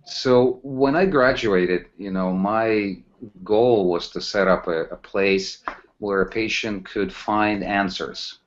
So when I graduated, my goal was to set up a place where a patient could find answers.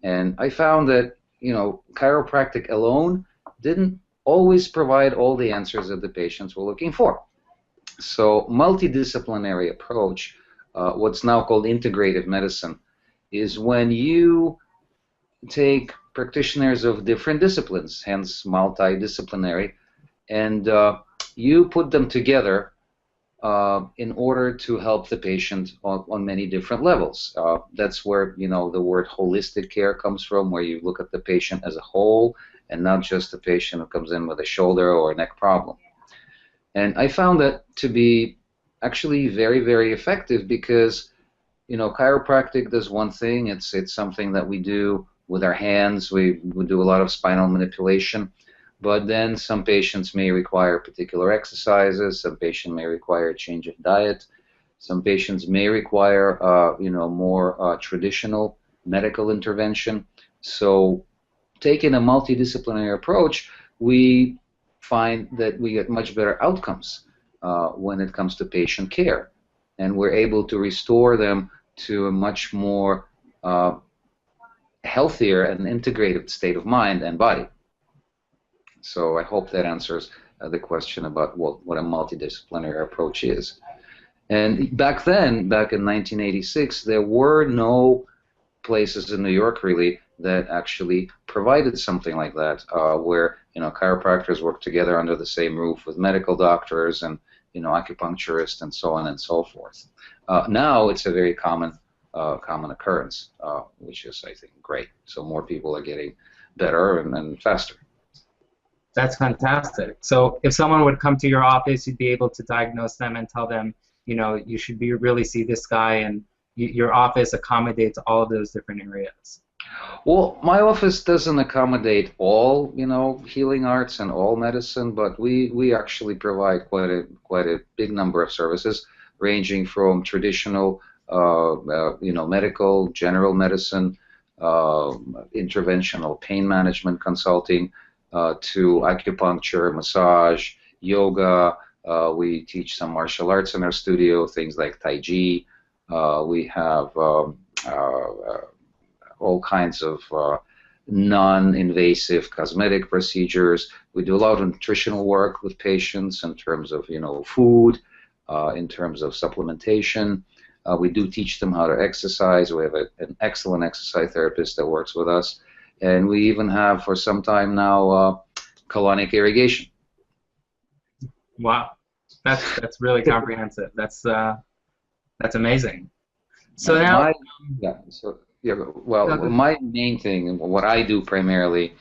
And I found that, chiropractic alone didn't always provide all the answers that the patients were looking for. So multidisciplinary approach, what's now called integrative medicine, is when you take practitioners of different disciplines, hence multidisciplinary, and you put them together in order to help the patient on many different levels. That's where the word holistic care comes from, where you look at the patient as a whole and not just the patient who comes in with a shoulder or a neck problem. And I found that to be actually very, very effective because chiropractic does one thing. It's something that we do with our hands. We do a lot of spinal manipulation. But then some patients may require particular exercises. Some patients may require a change of diet. Some patients may require, more traditional medical intervention. So, taking a multidisciplinary approach, we find that we get much better outcomes when it comes to patient care, and we're able to restore them to a much more healthier and integrated state of mind and body. So I hope that answers the question about what a multidisciplinary approach is. And back then, back in 1986, there were no places in New York really that actually provided something like that, where chiropractors work together under the same roof with medical doctors and acupuncturists and so on and so forth. Now it's a very common occurrence, which is, I think, great. So more people are getting better and faster. That's fantastic. So if someone would come to your office, you'd be able to diagnose them and tell them, you should really see this guy, and your office accommodates all of those different areas. Well, my office doesn't accommodate all, healing arts and all medicine, but we actually provide quite a big number of services, ranging from traditional, medical, general medicine, interventional pain management consulting, to acupuncture, massage, yoga. We teach some martial arts in our studio, things like Tai Chi. We have all kinds of non-invasive cosmetic procedures. We do a lot of nutritional work with patients in terms of food, in terms of supplementation. We do teach them how to exercise. We have an excellent exercise therapist that works with us. And we even have, for some time now, colonic irrigation. Wow, that's really comprehensive. That's amazing. So now, my main thing, what I do primarily,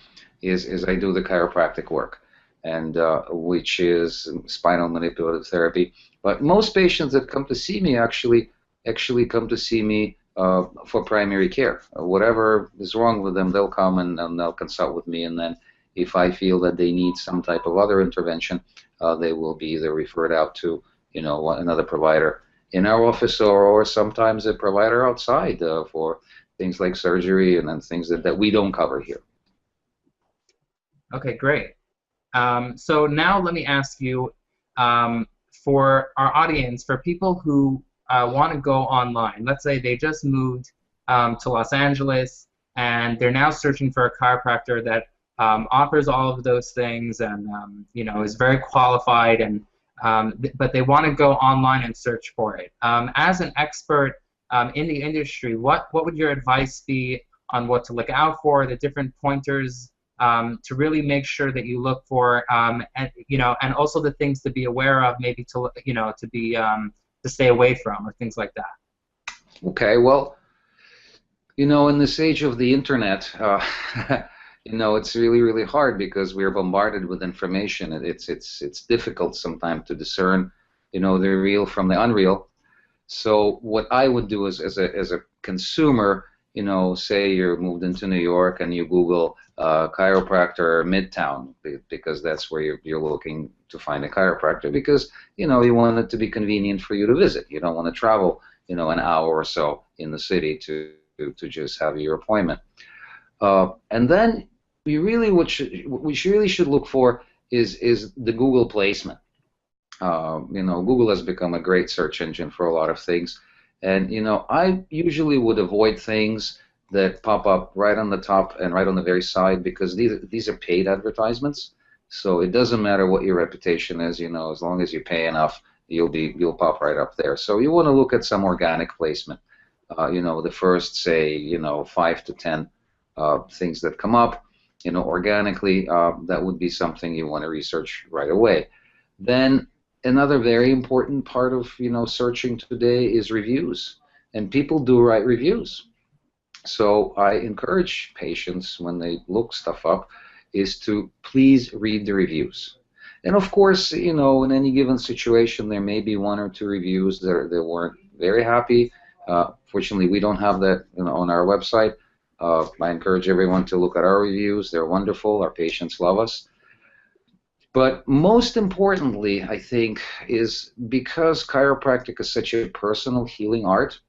is I do the chiropractic work, and which is spinal manipulative therapy. But most patients that come to see me actually come to see me for primary care. Whatever is wrong with them, they'll come and they'll consult with me, and then if I feel that they need some type of other intervention, they will be either referred out to another provider in our office, or sometimes a provider outside for things like surgery and then things that we don't cover here. Okay, great. So now let me ask you, for our audience, for people who want to go online, let's say they just moved to Los Angeles and they're now searching for a chiropractor that offers all of those things and is very qualified, and but they want to go online and search for it. As an expert in the industry, what would your advice be on what to look out for, the different pointers to really make sure that you look for, and also the things to be aware of, maybe to to stay away from, or things like that? Okay, well, in this age of the internet, it's really, really hard because we're bombarded with information. It's difficult sometimes to discern, the real from the unreal. So what I would do is, as a consumer, say you're moved into New York and you Google chiropractor Midtown, because that's where you're looking to find a chiropractor, because you want it to be convenient for you to visit. You don't want to travel an hour or so in the city to just have your appointment. And then we really should look for is the Google placement. Google has become a great search engine for a lot of things, and I usually would avoid things that pop up right on the top and right on the very side because these are paid advertisements. So it doesn't matter what your reputation is, as long as you pay enough, you'll pop right up there. So you want to look at some organic placement. The first, say, 5 to 10 things that come up, organically, that would be something you want to research right away. Then another very important part of searching today is reviews, and people do write reviews. So I encourage patients when they look stuff up is to please read the reviews. And of course, in any given situation, there may be one or two reviews that weren't very happy. Fortunately, we don't have that on our website. I encourage everyone to look at our reviews. They're wonderful. Our patients love us. But most importantly, I think, is because chiropractic is such a personal healing art,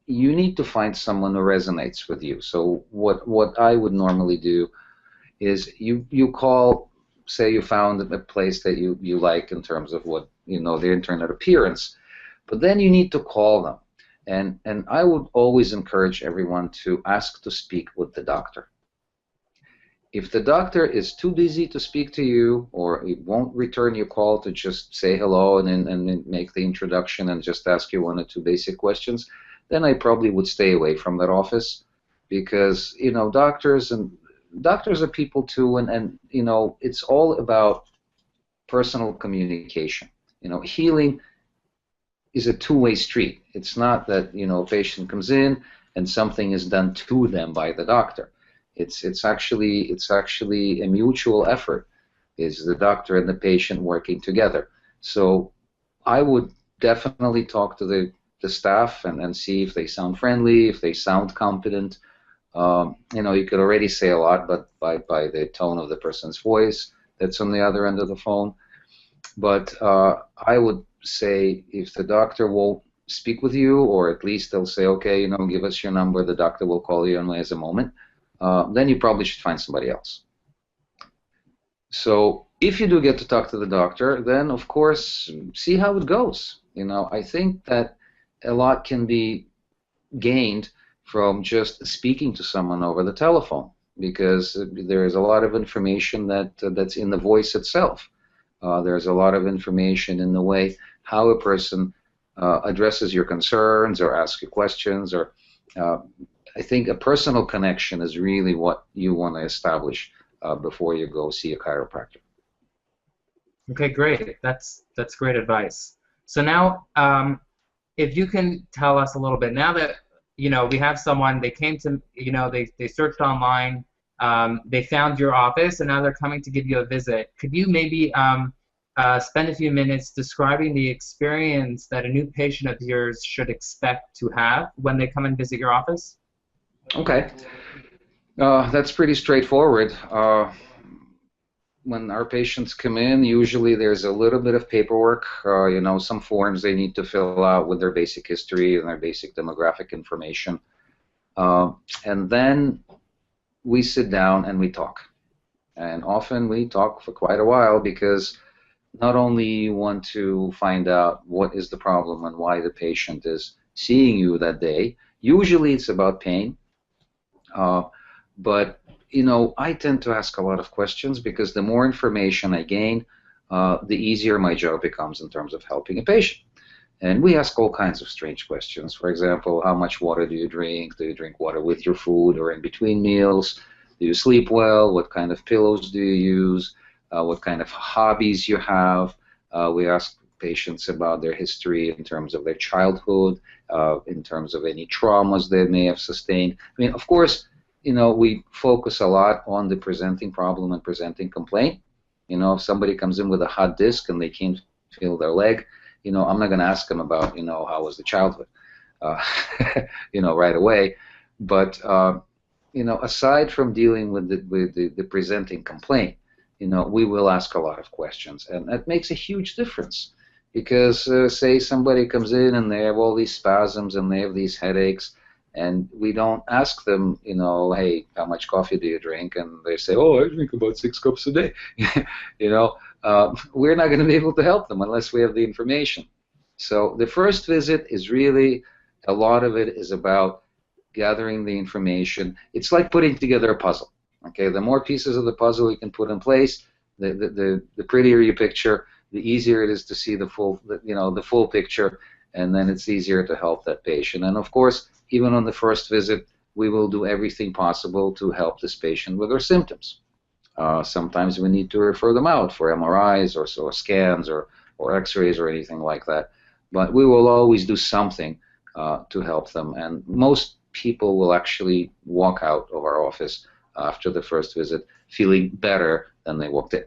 you need to find someone who resonates with you. So what I would normally do is you call, say you found a place that you like in terms of what, their internet appearance, but then you need to call them. And I would always encourage everyone to ask to speak with the doctor. If the doctor is too busy to speak to you, or it won't return your call to just say hello and make the introduction and just ask you one or two basic questions, then I probably would stay away from that office, because doctors are people too, and it's all about personal communication. Healing is a two-way street. It's not that a patient comes in and something is done to them by the doctor. It's actually a mutual effort. Is the doctor and the patient working together? So I would definitely talk to the staff and see if they sound friendly, if they sound competent. You could already say a lot, but by the tone of the person's voice that's on the other end of the phone. But I would say if the doctor won't speak with you, or at least they'll say, okay, give us your number, the doctor will call you in as a moment, then you probably should find somebody else. So if you do get to talk to the doctor, then of course see how it goes. I think that a lot can be gained from just speaking to someone over the telephone, because there is a lot of information that's in the voice itself. There's a lot of information in the way how a person addresses your concerns or asks you questions, or I think a personal connection is really what you want to establish before you go see a chiropractor. Okay, great. That's great advice. So now, if you can tell us a little bit, now that we have someone, they came to, they searched online, they found your office, and now they're coming to give you a visit. Could you maybe spend a few minutes describing the experience that a new patient of yours should expect to have when they come and visit your office? Okay. That's pretty straightforward. When our patients come in, usually there's a little bit of paperwork, some forms they need to fill out with their basic history and their basic demographic information. And then we sit down and we talk. And often we talk for quite a while, because not only you want to find out what is the problem and why the patient is seeing you that day. Usually it's about pain. But I tend to ask a lot of questions, because the more information I gain, the easier my job becomes in terms of helping a patient. And we ask all kinds of strange questions. For example, how much water do you drink? Do you drink water with your food or in between meals? Do you sleep well? What kind of pillows do you use? What kind of hobbies you have? We ask patients about their history in terms of their childhood, in terms of any traumas they may have sustained. I mean, of course, we focus a lot on the presenting problem and presenting complaint. If somebody comes in with a hot disc and they can't feel their leg, I'm not going to ask them about, how was the childhood, right away. But, aside from dealing with the presenting complaint, we will ask a lot of questions. And that makes a huge difference, because say somebody comes in and they have all these spasms and they have these headaches, And we don't ask them, hey, how much coffee do you drink? And they say, oh, I drink about 6 cups a day. We're not going to be able to help them unless we have the information. So the first visit is really, a lot of it is about gathering the information. It's like putting together a puzzle. Okay, the more pieces of the puzzle you can put in place, the prettier you picture, the easier it is to see the full picture, and then it's easier to help that patient. And of course, even on the first visit, we will do everything possible to help this patient with their symptoms. Sometimes we need to refer them out for MRIs or scans or X-rays or anything like that. But we will always do something to help them. And most people will actually walk out of our office after the first visit feeling better than they walked in.